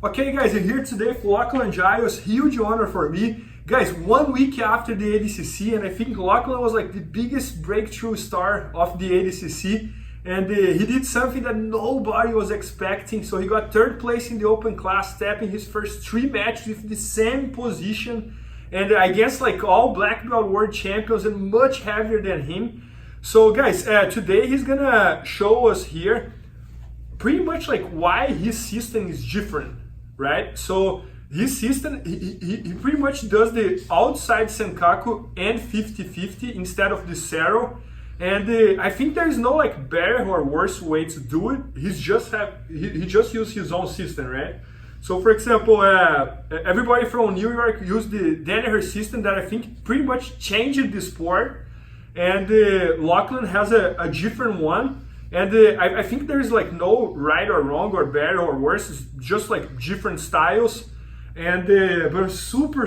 Okay guys, I'm here today with Lachlan Giles, huge honor for me. Guys, 1 week after the ADCC, and I think Lachlan was like the biggest breakthrough star of the ADCC, and he did something that nobody was expecting. So he got third place in the open class, tapping his first 3 matches with the same position, and against like all black belt world champions and much heavier than him. So guys, today he's gonna show us here pretty much like why his system is different, right? So his system, he pretty much does the outside Sankaku and 50-50 instead of the zero. And I think there is no like better or worse way to do it. He just used his own system, right? So for example, everybody from New York used the Danaher system that I think pretty much changed the sport. And Lachlan has a different one. And I think there's like no right or wrong or better or worse. It's just like different styles. And but I'm super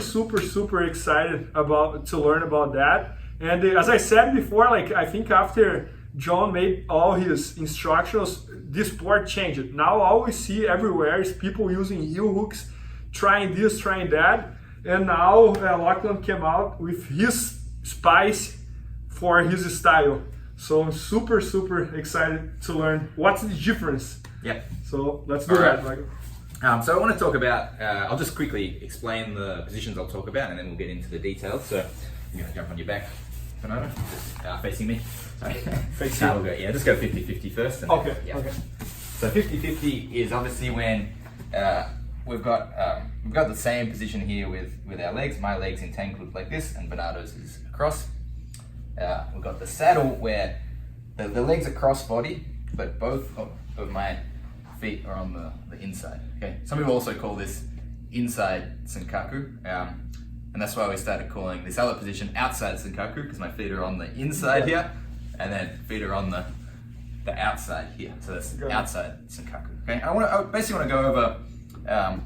excited to learn about that. And as I said before, like I think after John made all his instructions, this sport changed. Now all we see everywhere is people using heel hooks, trying this, trying that. And now Lachlan came out with his spice for his style. So I'm super excited to learn what's the difference. Yeah. So let's do that. So I want to talk about, I'll just quickly explain the positions I'll talk about and then we'll get into the details. So you're going to jump on your back, Bernardo, just facing me. Facing we'll go, yeah, just go 50-50 first. And okay, then, yeah. okay. So 50-50 is obviously when we've got the same position here with our legs. My legs entangled like this and Bernardo's is across. We've got the saddle where the legs are cross body, but both of my feet are on the inside. Okay. Some people also call this inside Sankaku, and that's why we started calling this other position outside Sankaku, because my feet are on the inside here, and then feet are on the outside here. So that's outside Sankaku. Okay. I basically want to go over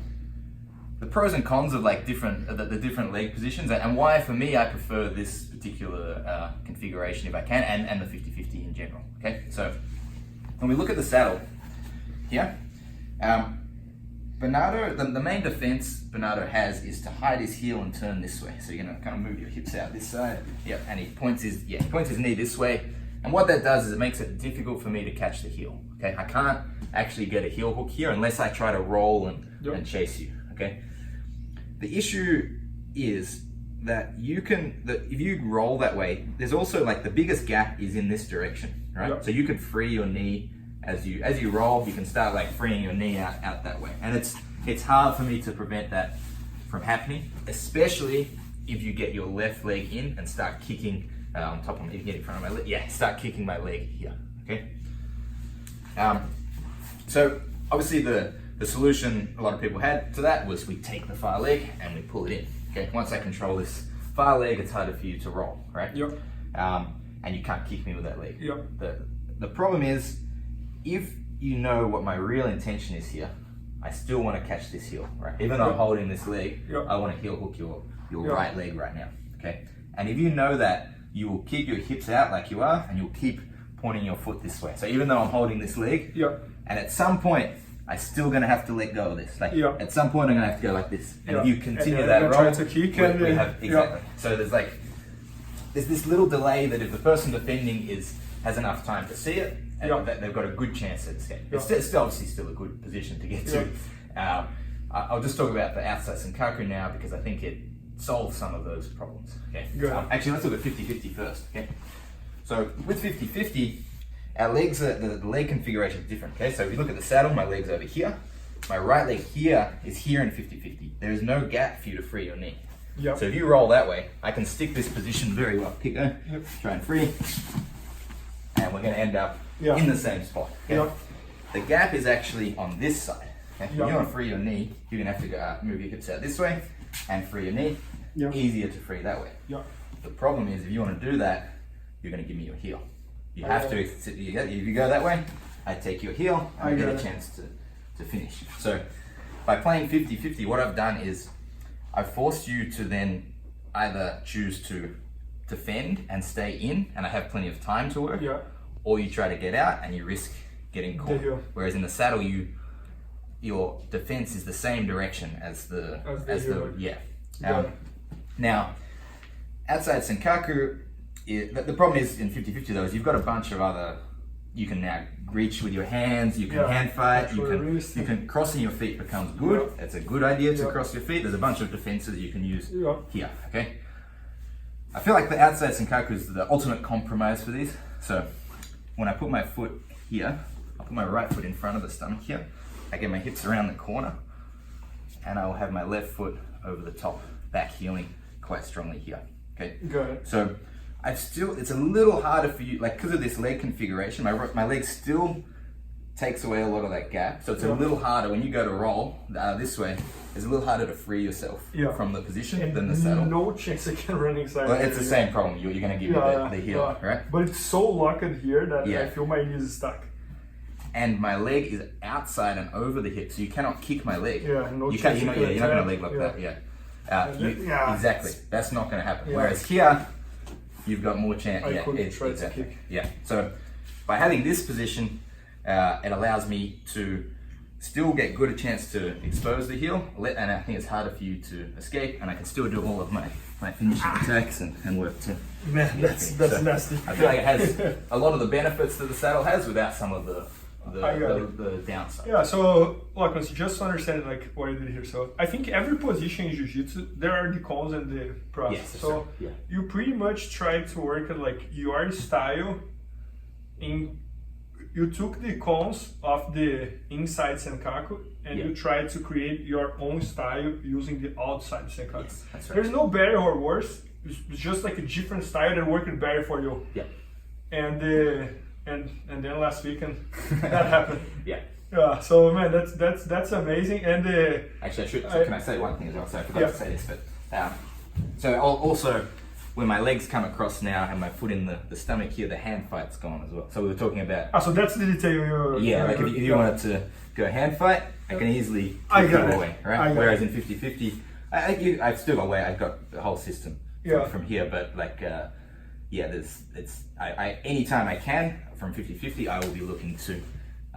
the pros and cons of like the different leg positions, and why for me I prefer this particular configuration if I can, and the 50-50 in general. Okay, so when we look at the saddle here, Bernardo, the main defense Bernardo has is to hide his heel and turn this way. So you're gonna kind of move your hips out this side. Yeah, and he points his knee this way. And what that does is it makes it difficult for me to catch the heel. Okay, I can't actually get a heel hook here unless I try to roll and chase you. Okay. The issue is that if you roll that way, there's also like the biggest gap is in this direction, right? Yep. So you can free your knee as you roll. You can start like freeing your knee out that way, and it's hard for me to prevent that from happening, especially if you get your left leg in and start kicking on top of me. If you get in front of my leg, yeah, start kicking my leg here. Okay. So obviously the solution a lot of people had to that was we take the far leg and we pull it in. Okay, once I control this far leg, it's harder for you to roll, right? Yep. And you can't kick me with that leg. Yep. The problem is, if you know what my real intention is here, I still want to catch this heel, right? Even though I'm holding this leg, I want to heel hook your right leg right now, okay? And if you know that, you will keep your hips out like you are, and you'll keep pointing your foot this way. So even though I'm holding this leg, and at some point, I'm still gonna have to let go of this. Like at some point, I'm gonna have to go like this. And if you continue that roll, try to kick we have exactly. So there's this little delay that if the person defending has enough time to see it, and they've got a good chance at escape. It's obviously still a good position to get to. I'll just talk about the outside Sankaku now because I think it solves some of those problems. Okay. Actually, let's look at 50-50 first. Okay. So with 50-50. Our legs, the leg configuration is different, okay? So if you look at the saddle, my leg's over here. My right leg here is here in 50-50. There is no gap for you to free your knee. Yep. So if you roll that way, I can stick this position very well. Kick go, try and free. And we're gonna end up in the same spot, okay? The gap is actually on this side. Okay? If you wanna free your knee, you're gonna have to go move your hips out this way and free your knee. Easier to free that way. The problem is if you wanna do that, you're gonna give me your heel. You have to, if you go that way, I take your heel and I get a chance to finish. So by playing 50-50, what I've done is I've forced you to then either choose to defend and stay in, and I have plenty of time to work, or you try to get out and you risk getting caught. Whereas in the saddle, your defense is the same direction as the yeah. Now, outside Sankaku, the problem is in 50-50 though is you've got a bunch of other. You can now reach with your hands. You can hand fight. You can crossing your feet becomes good. It's a good idea to cross your feet. There's a bunch of defenses you can use here. Okay. I feel like the outside Sankaku is the ultimate compromise for these. So when I put my foot here, I put my right foot in front of the stomach here. I get my hips around the corner, and I will have my left foot over the top, back heeling quite strongly here. Okay. Good. So it's a little harder for you, like because of this leg configuration. My leg still takes away a lot of that gap, so it's a little harder when you go to roll this way. It's a little harder to free yourself from the position than the saddle. No chance I can run inside. Well, it's the same problem. You're going to give you the heel, right? But it's so locked here that I feel my knees stuck. And my leg is outside and over the hip, so you cannot kick my leg. Yeah, no you chance. You're not going to leg lock that. Exactly. That's not going to happen. Whereas here, you've got more chance. Exactly. Yeah. So by having this position, it allows me to still get good a chance to expose the heel, and I think it's harder for you to escape, and I can still do all of my finishing attacks and work too. Man, that's nasty. I feel like it has a lot of the benefits that the saddle has without some of the downside. Yeah, so Lachlan, just to understand like what you did here. So I think every position in Jiu-Jitsu, there are the cons and the pros. Yes, so you pretty much try to work at like your style you took the cons of the inside Sankaku and you tried to create your own style using the outside Sankaku. Yes, that's right. There's no better or worse. It's just like a different style that worked better for you. Yeah. And then last weekend that happened. Yeah. So man, that's amazing. And actually, can I say one thing as well? So I forgot to say this, but so also. When my legs come across now and my foot in the stomach here, the hand fight's gone as well. So we were talking about... so that's the detail like if you wanted to go hand fight, I can easily kick you away, right? Whereas in 50-50, I've still got away, I've got the whole system from here, but like, anytime I can, from 50-50, I will be looking to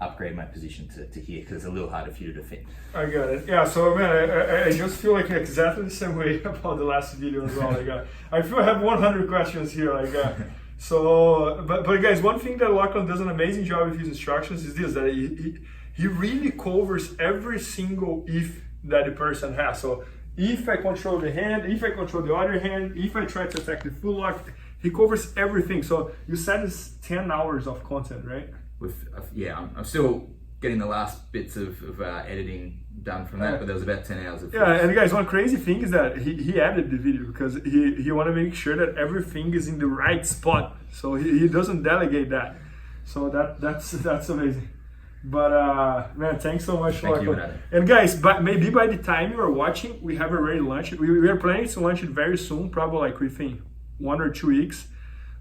upgrade my position to here because it's a little harder for you to defend. I got it. Yeah, so man, I just feel like exactly the same way about the last video as well. Like, I feel I have 100 questions here. Like, but guys, one thing that Lachlan does an amazing job with his instructions is this: that he really covers every single if that the person has. So if I control the hand, if I control the other hand, if I try to attack the full lock, he covers everything. So you said it's 10 hours of content, right? I'm still getting the last bits of editing done from that, but there was about 10 hours of and guys, one crazy thing is that he edited the video because he want to make sure that everything is in the right spot, so he doesn't delegate that. So that's amazing. But man, thanks so much. Thank you, and guys, maybe by the time you are watching, we have already launched it. We are planning to launch it very soon, probably like within 1 or 2 weeks.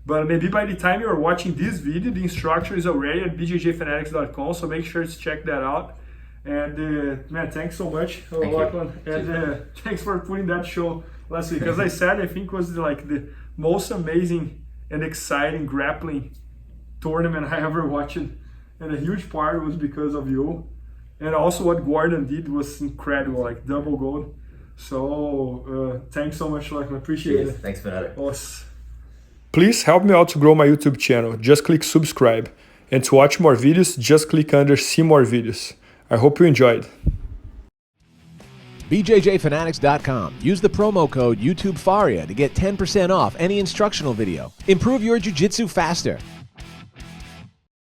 But maybe by the time you are watching this video, the instructor is already at IBJJFanatics.com, so make sure to check that out. And man, thanks so much, Lachlan. And thanks for putting that show last week. As I said, I think it was like the most amazing and exciting grappling tournament I ever watched. And a huge part was because of you. And also what Gordon did was incredible, like double gold. So thanks so much, Lachlan. Appreciate it. Thanks, Bernardo. Awesome. Please help me out to grow my YouTube channel. Just click subscribe. And to watch more videos, just click under see more videos. I hope you enjoyed. IBJJFanatics.com. Use the promo code YouTube Faria to get 10% off any instructional video. Improve your jiu-jitsu faster.